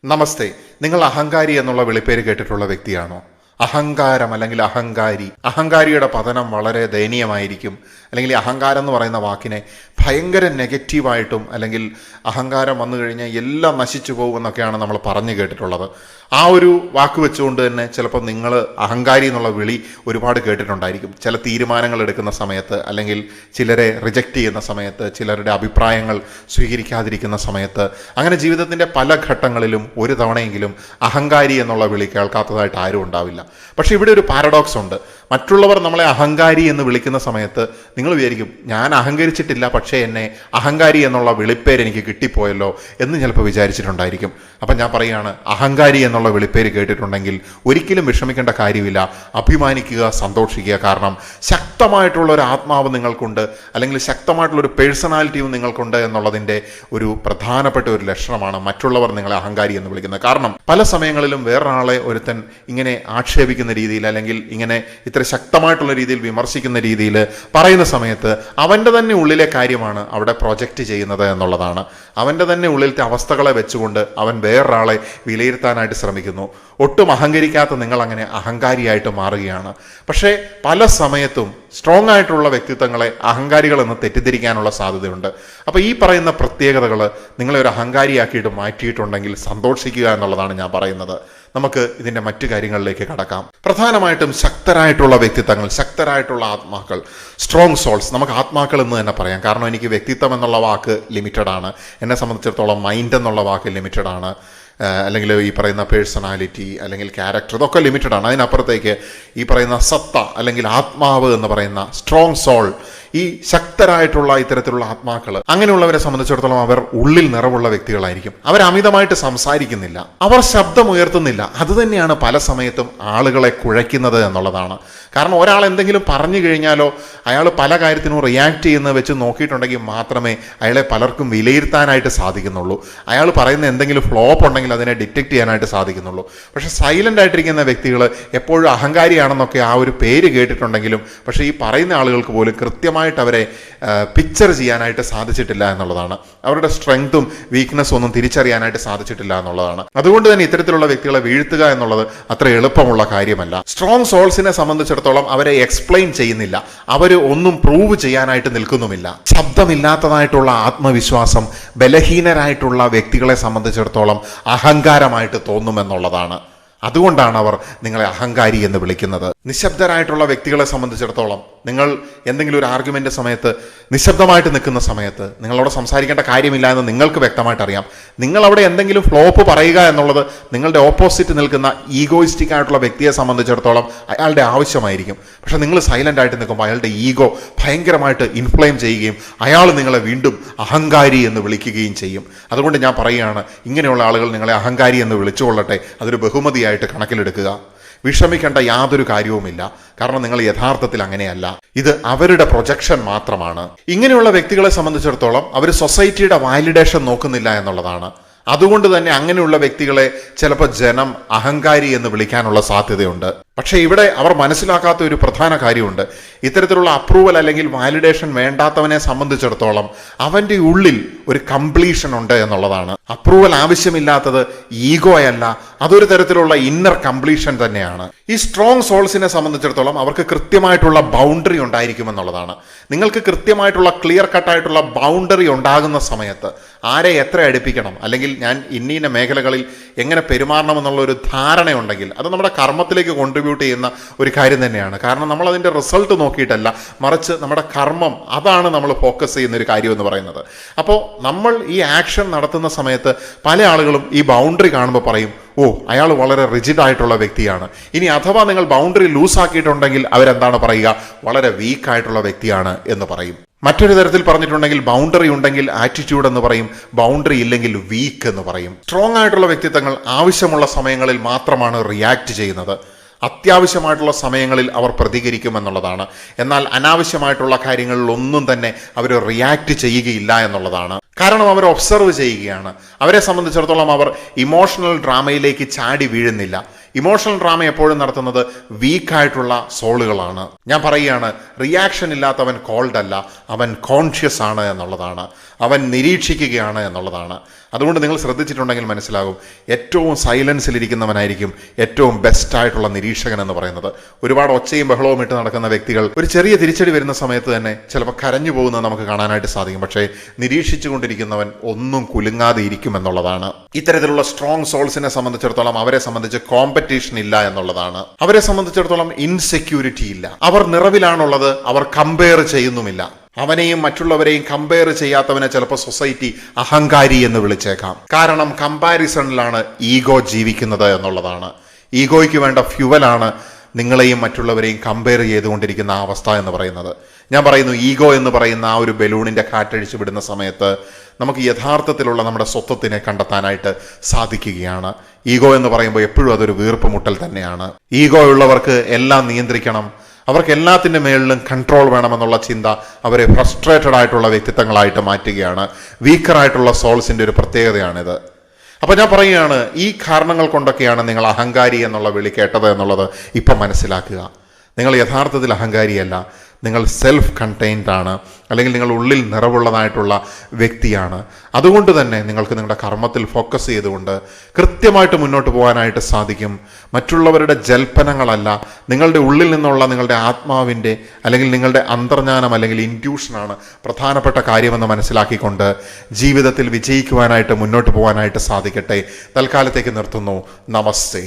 നമസ്തേ. നിങ്ങൾ അഹങ്കാരി എന്നുള്ള വിളിപ്പേര് കേട്ടിട്ടുള്ള വ്യക്തിയാണോ? അഹങ്കാരം അല്ലെങ്കിൽ അഹങ്കാരിയുടെ പതനം വളരെ ദയനീയമായിരിക്കും. അല്ലെങ്കിൽ അഹങ്കാരം എന്ന് പറയുന്ന വാക്കിനെ ഭയങ്കര നെഗറ്റീവായിട്ടും അല്ലെങ്കിൽ അഹങ്കാരം വന്നു കഴിഞ്ഞാൽ എല്ലാം നശിച്ചു പോകുമെന്നൊക്കെയാണ് നമ്മൾ പറഞ്ഞു കേട്ടിട്ടുള്ളത്. ആ ഒരു വാക്ക് വെച്ചുകൊണ്ട് തന്നെ ചിലപ്പോൾ നിങ്ങൾ അഹങ്കാരി എന്നുള്ള വിളി ഒരുപാട് കേട്ടിട്ടുണ്ടായിരിക്കും. ചില തീരുമാനങ്ങൾ എടുക്കുന്ന സമയത്ത്, അല്ലെങ്കിൽ ചിലരെ റിജക്റ്റ് ചെയ്യുന്ന സമയത്ത്, ചിലരുടെ അഭിപ്രായങ്ങൾ സ്വീകരിക്കാതിരിക്കുന്ന സമയത്ത്, അങ്ങനെ ജീവിതത്തിൻ്റെ പല ഘട്ടങ്ങളിലും ഒരു തവണയെങ്കിലും അഹങ്കാരി എന്നുള്ള വിളി കേൾക്കാത്തതായിട്ട് ആരും ഉണ്ടാവില്ല. പക്ഷേ ഇവിടെ ഒരു പാരഡോക്സ് ഉണ്ട്. മറ്റുള്ളവർ നമ്മളെ അഹങ്കാരി എന്ന് വിളിക്കുന്ന സമയത്ത് നിങ്ങൾ വിചാരിക്കും, ഞാൻ അഹങ്കരിച്ചിട്ടില്ല, പക്ഷേ എന്നെ അഹങ്കാരി എന്നുള്ള വിളിപ്പേര് എനിക്ക് കിട്ടിപ്പോയല്ലോ എന്ന് ചിലപ്പോൾ വിചാരിച്ചിട്ടുണ്ടായിരിക്കും. അപ്പം ഞാൻ പറയുകയാണ്, അഹങ്കാരി എന്നുള്ള വിളിപ്പേര് കേട്ടിട്ടുണ്ടെങ്കിൽ ഒരിക്കലും വിഷമിക്കേണ്ട കാര്യമില്ല. അഭിമാനിക്കുക, സന്തോഷിക്കുക. കാരണം ശക്തമായിട്ടുള്ള ഒരു ആത്മാവ് നിങ്ങൾക്കുണ്ട്, അല്ലെങ്കിൽ ശക്തമായിട്ടുള്ള ഒരു പേഴ്സണാലിറ്റിയും നിങ്ങൾക്കുണ്ട് എന്നുള്ളതിൻ്റെ ഒരു പ്രധാനപ്പെട്ട ഒരു ലക്ഷണമാണ് മറ്റുള്ളവർ നിങ്ങളെ അഹങ്കാരി എന്ന് വിളിക്കുന്നത്. കാരണം പല സമയങ്ങളിലും വേറൊരാളെ ഒരുത്തൻ ഇങ്ങനെ ആക്ഷേപിക്കുന്ന രീതിയിൽ, അല്ലെങ്കിൽ ഇങ്ങനെ ഇത്ര ശക്തമായിട്ടുള്ള രീതിയിൽ വിമർശിക്കുന്ന രീതിയിൽ പറയുന്ന സമയത്ത് അവൻ്റെ തന്നെ ഉള്ളിലെ കാര്യമാണ് അവിടെ പ്രൊജക്റ്റ് ചെയ്യുന്നത് എന്നുള്ളതാണ്. അവൻ്റെ തന്നെ ഉള്ളിലത്തെ അവസ്ഥകളെ വെച്ചുകൊണ്ട് അവൻ വേറൊരാളെ വിലയിരുത്താനായിട്ട് ശ്രമിക്കുന്നു. ഒട്ടും അഹങ്കരിക്കാത്ത നിങ്ങൾ അങ്ങനെ അഹങ്കാരിയായിട്ട് മാറുകയാണ്. പക്ഷേ പല സമയത്തും സ്ട്രോങ് ആയിട്ടുള്ള വ്യക്തിത്വങ്ങളെ അഹങ്കാരികളെന്ന് തെറ്റിദ്ധരിക്കാനുള്ള സാധ്യതയുണ്ട്. അപ്പോൾ ഈ പറയുന്ന പ്രത്യേകതകൾ നിങ്ങളെ ഒരു അഹങ്കാരിയാക്കിയിട്ട് മാറ്റിയിട്ടുണ്ടെങ്കിൽ സന്തോഷിക്കുക എന്നുള്ളതാണ് ഞാൻ പറയുന്നത്. നമുക്ക് ഇതിൻ്റെ മറ്റു കാര്യങ്ങളിലേക്ക് കടക്കാം. പ്രധാനമായിട്ടും ശക്തരായിട്ടുള്ള വ്യക്തിത്വങ്ങൾ, ശക്തരായിട്ടുള്ള ആത്മാക്കൾ, സ്ട്രോങ് സോൾസ്, നമുക്ക് ആത്മാക്കൾ എന്ന് തന്നെ പറയാം. കാരണം എനിക്ക് വ്യക്തിത്വം എന്നുള്ള വാക്ക് ലിമിറ്റഡ് ആണ്. എന്നെ സംബന്ധിച്ചിടത്തോളം മൈൻഡ് എന്നുള്ള വാക്ക് ലിമിറ്റഡ് ആണ്. അല്ലെങ്കിൽ ഈ പറയുന്ന പേഴ്സണാലിറ്റി അല്ലെങ്കിൽ ക്യാരക്ടർ, ഇതൊക്കെ ലിമിറ്റഡ് ആണ്. അതിനപ്പുറത്തേക്ക് ഈ പറയുന്ന സത്ത അല്ലെങ്കിൽ ആത്മാവ് എന്ന് പറയുന്ന സ്ട്രോങ് സോൾ, ഈ ശക്തരായിട്ടുള്ള ഇത്തരത്തിലുള്ള ആത്മാക്കൾ, അങ്ങനെയുള്ളവരെ സംബന്ധിച്ചിടത്തോളം അവർ ഉള്ളിൽ നിറവുള്ള വ്യക്തികളായിരിക്കും. അവർ അമിതമായിട്ട് സംസാരിക്കുന്നില്ല, അവർ ശബ്ദമുയർത്തുന്നില്ല. അതുതന്നെയാണ് പല സമയത്തും ആളുകളെ കുഴയ്ക്കുന്നത് എന്നുള്ളതാണ്. കാരണം ഒരാൾ എന്തെങ്കിലും പറഞ്ഞു കഴിഞ്ഞാലോ അയാൾ പല കാര്യത്തിനും റിയാക്ട് ചെയ്യുന്നത് വെച്ച് നോക്കിയിട്ടുണ്ടെങ്കിൽ മാത്രമേ അയാളെ പലർക്കും വിലയിരുത്താനായിട്ട് സാധിക്കുന്നുള്ളൂ. അയാൾ പറയുന്ന എന്തെങ്കിലും ഫ്ലോപ്പ് ഉണ്ടെങ്കിൽ അതിനെ ഡിറ്റക്ട് ചെയ്യാനായിട്ട് സാധിക്കുന്നുള്ളൂ. പക്ഷേ സൈലൻ്റ് ആയിട്ടിരിക്കുന്ന വ്യക്തികൾ എപ്പോഴും അഹങ്കാരിയാണെന്നൊക്കെ ആ ഒരു പേര് കേട്ടിട്ടുണ്ടെങ്കിലും പക്ഷേ ഈ പറയുന്ന ആളുകൾക്ക് പോലും കൃത്യമായിട്ട് അവരെ പിക്ചർ ചെയ്യാനായിട്ട് സാധിച്ചിട്ടില്ല എന്നുള്ളതാണ്. അവരുടെ സ്ട്രെങ്തും വീക്ക്നെസ്സും ഒന്നും തിരിച്ചറിയാനായിട്ട് സാധിച്ചിട്ടില്ല എന്നുള്ളതാണ്. അതുകൊണ്ട് തന്നെ ഇത്തരത്തിലുള്ള വ്യക്തികളെ വീഴ്ത്തുക എന്നുള്ളത് അത്ര എളുപ്പമുള്ള കാര്യമല്ല. സ്ട്രോങ് സോൾസിനെ സംബന്ധിച്ചിടത്തോളം അവരെ എക്സ്പ്ലെയിൻ ചെയ്യുന്നില്ല, അവർ ഒന്നും പ്രൂവ് ചെയ്യാനായിട്ട് നിൽക്കുന്നുമില്ല. ശബ്ദമില്ലാത്തതായിട്ടുള്ള ആത്മവിശ്വാസം ബലഹീനരായിട്ടുള്ള വ്യക്തികളെ സംബന്ധിച്ചിടത്തോളം അഹങ്കാരമായിട്ട് തോന്നുമെന്നുള്ളതാണ്. അതുകൊണ്ടാണ് അവർ നിങ്ങളെ അഹങ്കാരി എന്ന് വിളിക്കുന്നത്. നിശബ്ദരായിട്ടുള്ള വ്യക്തികളെ സംബന്ധിച്ചിടത്തോളം നിങ്ങൾ എന്തെങ്കിലും ഒരു ആർഗ്യുമെൻ്റ് സമയത്ത് നിശബ്ദമായിട്ട് നിൽക്കുന്ന സമയത്ത് നിങ്ങളവിടെ സംസാരിക്കേണ്ട കാര്യമില്ല എന്ന് നിങ്ങൾക്ക് വ്യക്തമായിട്ട് അറിയാം. നിങ്ങളവിടെ എന്തെങ്കിലും ഫ്ലോപ്പ് പറയുക എന്നുള്ളത് നിങ്ങളുടെ ഓപ്പോസിറ്റ് നിൽക്കുന്ന ഈഗോയിസ്റ്റിക് ആയിട്ടുള്ള വ്യക്തിയെ സംബന്ധിച്ചിടത്തോളം അയാളുടെ ആവശ്യമായിരിക്കും. പക്ഷെ നിങ്ങൾ സൈലൻ്റ് ആയിട്ട് നിൽക്കുമ്പോൾ അയാളുടെ ഈഗോ ഭയങ്കരമായിട്ട് ഇൻഫ്ലെയിം ചെയ്യുകയും അയാൾ നിങ്ങളെ വീണ്ടും അഹങ്കാരി എന്ന് വിളിക്കുകയും ചെയ്യും. അതുകൊണ്ട് ഞാൻ പറയുകയാണ്, ഇങ്ങനെയുള്ള ആളുകൾ നിങ്ങളെ അഹങ്കാരി എന്ന് വിളിച്ചുകൊള്ളട്ടെ, അതൊരു ബഹുമതിയായിട്ട് കണക്കിലെടുക്കുക. വിഷമിക്കേണ്ട യാതൊരു കാര്യവുമില്ല. കാരണം നിങ്ങൾ യഥാർത്ഥത്തിൽ അങ്ങനെയല്ല. ഇത് അവരുടെ പ്രൊജക്ഷൻ മാത്രമാണ്. ഇങ്ങനെയുള്ള വ്യക്തികളെ സംബന്ധിച്ചിടത്തോളം അവർ സൊസൈറ്റിയുടെ വാലിഡേഷൻ നോക്കുന്നില്ല എന്നുള്ളതാണ്. അതുകൊണ്ട് തന്നെ അങ്ങനെയുള്ള വ്യക്തികളെ ചിലപ്പോൾ ജനം അഹങ്കാരി എന്ന് വിളിക്കാനുള്ള സാധ്യതയുണ്ട്. പക്ഷേ ഇവിടെ അവർ മനസ്സിലാക്കാത്ത ഒരു പ്രധാന കാര്യമുണ്ട്. ഇത്തരത്തിലുള്ള അപ്രൂവൽ അല്ലെങ്കിൽ വാലിഡേഷൻ വേണ്ടാത്തവനെ സംബന്ധിച്ചിടത്തോളം അവൻ്റെ ഉള്ളിൽ ഒരു കംപ്ലീഷൻ ഉണ്ട് എന്നുള്ളതാണ്. അപ്രൂവൽ ആവശ്യമില്ലാത്തത് ഈഗോയല്ല, അതൊരു തരത്തിലുള്ള ഇന്നർ കംപ്ലീഷൻ തന്നെയാണ്. ഈ സ്ട്രോങ് സോൾസിനെ സംബന്ധിച്ചിടത്തോളം അവർക്ക് കൃത്യമായിട്ടുള്ള ബൗണ്ടറി ഉണ്ടായിരിക്കുമെന്നുള്ളതാണ്. നിങ്ങൾക്ക് കൃത്യമായിട്ടുള്ള ക്ലിയർ കട്ടായിട്ടുള്ള ബൗണ്ടറി ഉണ്ടാകുന്ന സമയത്ത് ആരെ എത്ര അടുപ്പിക്കണം, അല്ലെങ്കിൽ ഞാൻ ഇന്ന മേഖലകളിൽ എങ്ങനെ പെരുമാറണമെന്നുള്ള ഒരു ധാരണയുണ്ടെങ്കിൽ അത് നമ്മുടെ കർമ്മത്തിലേക്ക് കോൺട്രിബ്യൂട്ട് ചെയ്യുന്ന ഒരു കാര്യം തന്നെയാണ്. കാരണം നമ്മൾ അതിൻ്റെ റിസൾട്ട് നോക്കിയിട്ടല്ല, മറിച്ച് നമ്മുടെ കർമ്മം, അതാണ് നമ്മൾ ഫോക്കസ് ചെയ്യുന്ന ഒരു കാര്യം എന്ന് പറയുന്നത്. അപ്പോൾ നമ്മൾ ഈ ആക്ഷൻ നടത്തുന്ന സമയത്ത് പല ആളുകളും ഈ ബൗണ്ടറി കാണുമ്പോൾ പറയും, ഓ അയാൾ വളരെ റിജിഡ് ആയിട്ടുള്ള വ്യക്തിയാണ്. ഇനി അഥവാ നിങ്ങൾ ബൗണ്ടറി ലൂസാക്കിയിട്ടുണ്ടെങ്കിൽ അവരെന്താണ് പറയുക, വളരെ വീക്കായിട്ടുള്ള വ്യക്തിയാണ് എന്ന് പറയും. മറ്റൊരു തരത്തിൽ പറഞ്ഞിട്ടുണ്ടെങ്കിൽ ബൗണ്ടറി ഉണ്ടെങ്കിൽ ആറ്റിറ്റ്യൂഡ് എന്ന് പറയും, ബൗണ്ടറി ഇല്ലെങ്കിൽ വീക്ക് എന്ന് പറയും. സ്ട്രോങ് ആയിട്ടുള്ള വ്യക്തിത്വങ്ങൾ ആവശ്യമുള്ള സമയങ്ങളിൽ മാത്രമാണ് റിയാക്ട് ചെയ്യുന്നത്. അത്യാവശ്യമായിട്ടുള്ള സമയങ്ങളിൽ അവർ പ്രതികരിക്കുമെന്നുള്ളതാണ്. എന്നാൽ അനാവശ്യമായിട്ടുള്ള കാര്യങ്ങളിൽ ഒന്നും തന്നെ അവർ റിയാക്ട് ചെയ്യുകയില്ല എന്നുള്ളതാണ്. കാരണം അവർ ഒബ്സർവ് ചെയ്യുകയാണ്. അവരെ സംബന്ധിച്ചിടത്തോളം അവർ ഇമോഷണൽ ഡ്രാമയിലേക്ക് ചാടി വീഴുന്നില്ല. ഇമോഷണൽ ഡ്രാമ എപ്പോഴും നടത്തുന്നത് വീക്കായിട്ടുള്ള സോളുകളാണ്. ഞാൻ പറയുകയാണ്, റിയാക്ഷൻ ഇല്ലാത്തവൻ കോൾഡ് അല്ല, അവൻ കോൺഷ്യസ് ആണ് എന്നുള്ളതാണ്, അവൻ നിരീക്ഷിക്കുകയാണ് എന്നുള്ളതാണ്. അതുകൊണ്ട് നിങ്ങൾ ശ്രദ്ധിച്ചിട്ടുണ്ടെങ്കിൽ മനസ്സിലാകും, ഏറ്റവും സൈലൻസിലിരിക്കുന്നവനായിരിക്കും ഏറ്റവും ബെസ്റ്റായിട്ടുള്ള നിരീക്ഷകൻ എന്ന് പറയുന്നത്. ഒരുപാട് ഒച്ചയും ബഹളവും ഇട്ട് നടക്കുന്ന വ്യക്തികൾ ഒരു ചെറിയ തിരിച്ചടി വരുന്ന സമയത്ത് തന്നെ ചിലപ്പോൾ കരഞ്ഞു പോകുന്നത് നമുക്ക് കാണാനായിട്ട് സാധിക്കും. പക്ഷേ നിരീക്ഷിച്ചുകൊണ്ടിരിക്കുന്നവൻ ഒന്നും കുലുങ്ങാതെ ഇരിക്കും എന്നുള്ളതാണ്. ഇത്തരത്തിലുള്ള സ്ട്രോങ് സോൾസിനെ സംബന്ധിച്ചിടത്തോളം അവരെ സംബന്ധിച്ച് കോമ്പറ്റീഷൻ ഇല്ല എന്നുള്ളതാണ്. അവരെ സംബന്ധിച്ചിടത്തോളം ഇൻസെക്യൂരിറ്റി ഇല്ല. അവർ നിറവിലാണുള്ളത്, അവർ കമ്പയർ ചെയ്യുന്നുമില്ല. അവനെയും മറ്റുള്ളവരെയും കമ്പയർ ചെയ്യാത്തവനെ ചിലപ്പോൾ സൊസൈറ്റി അഹങ്കാരി എന്ന് വിളിച്ചേക്കാം. കാരണം കമ്പാരിസണിലാണ് ഈഗോ ജീവിക്കുന്നത് എന്നുള്ളതാണ്. ഈഗോയ്ക്ക് വേണ്ട ഫ്യുവലാണ് നിങ്ങളെയും മറ്റുള്ളവരെയും കമ്പയർ ചെയ്തുകൊണ്ടിരിക്കുന്ന ആ അവസ്ഥ എന്ന് പറയുന്നത്. ഞാൻ പറയുന്നു, ഈഗോ എന്ന് പറയുന്ന ആ ഒരു ബലൂണിന്റെ കാറ്റഴിച്ചു വിടുന്ന സമയത്ത് നമുക്ക് യഥാർത്ഥത്തിലുള്ള നമ്മുടെ സ്വത്വത്തിനെ കണ്ടെത്താനായിട്ട് സാധിക്കുകയാണ്. ഈഗോ എന്ന് പറയുമ്പോൾ എപ്പോഴും അതൊരു വീർപ്പുമുട്ടൽ തന്നെയാണ്. ഈഗോ ഉള്ളവർക്ക് എല്ലാം നിയന്ത്രിക്കണം, അവർക്ക് എല്ലാത്തിൻ്റെ മേളിലും കൺട്രോൾ വേണമെന്നുള്ള ചിന്ത അവരെ ഫ്രസ്ട്രേറ്റഡ് ആയിട്ടുള്ള വ്യക്തിത്വങ്ങളായിട്ട് മാറ്റുകയാണ്. വീക്കറായിട്ടുള്ള സോൾസിൻ്റെ ഒരു പ്രത്യേകതയാണിത്. അപ്പോൾ ഞാൻ പറയുകയാണ്, ഈ കാരണങ്ങൾ കൊണ്ടൊക്കെയാണ് നിങ്ങൾ അഹങ്കാരി എന്നുള്ള വിളി കേട്ടത് എന്നുള്ളത് ഇപ്പം മനസ്സിലാക്കുക. നിങ്ങൾ യഥാർത്ഥത്തിൽ അഹങ്കാരിയല്ല, നിങ്ങൾ സെൽഫ് കണ്ടെയ്ൻഡ് ആണ്, അല്ലെങ്കിൽ നിങ്ങൾ ഉള്ളിൽ നിറവുള്ളതായിട്ടുള്ള വ്യക്തിയാണ്. അതുകൊണ്ട് തന്നെ നിങ്ങൾക്ക് നിങ്ങളുടെ കർമ്മത്തിൽ ഫോക്കസ് ചെയ്തുകൊണ്ട് കൃത്യമായിട്ട് മുന്നോട്ട് പോകാനായിട്ട് സാധിക്കും. മറ്റുള്ളവരുടെ ജൽപ്പനങ്ങളല്ല, നിങ്ങളുടെ ഉള്ളിൽ നിന്നുള്ള നിങ്ങളുടെ ആത്മാവിൻ്റെ അല്ലെങ്കിൽ നിങ്ങളുടെ അന്തർജ്ഞാനം അല്ലെങ്കിൽ ഇൻറ്റ്യൂഷനാണ് പ്രധാനപ്പെട്ട കാര്യമെന്ന് മനസ്സിലാക്കിക്കൊണ്ട് ജീവിതത്തിൽ വിജയിക്കുവാനായിട്ട് മുന്നോട്ട് പോകാനായിട്ട് സാധിക്കട്ടെ. തൽക്കാലത്തേക്ക് നിർത്തുന്നു. നമസ്തേ.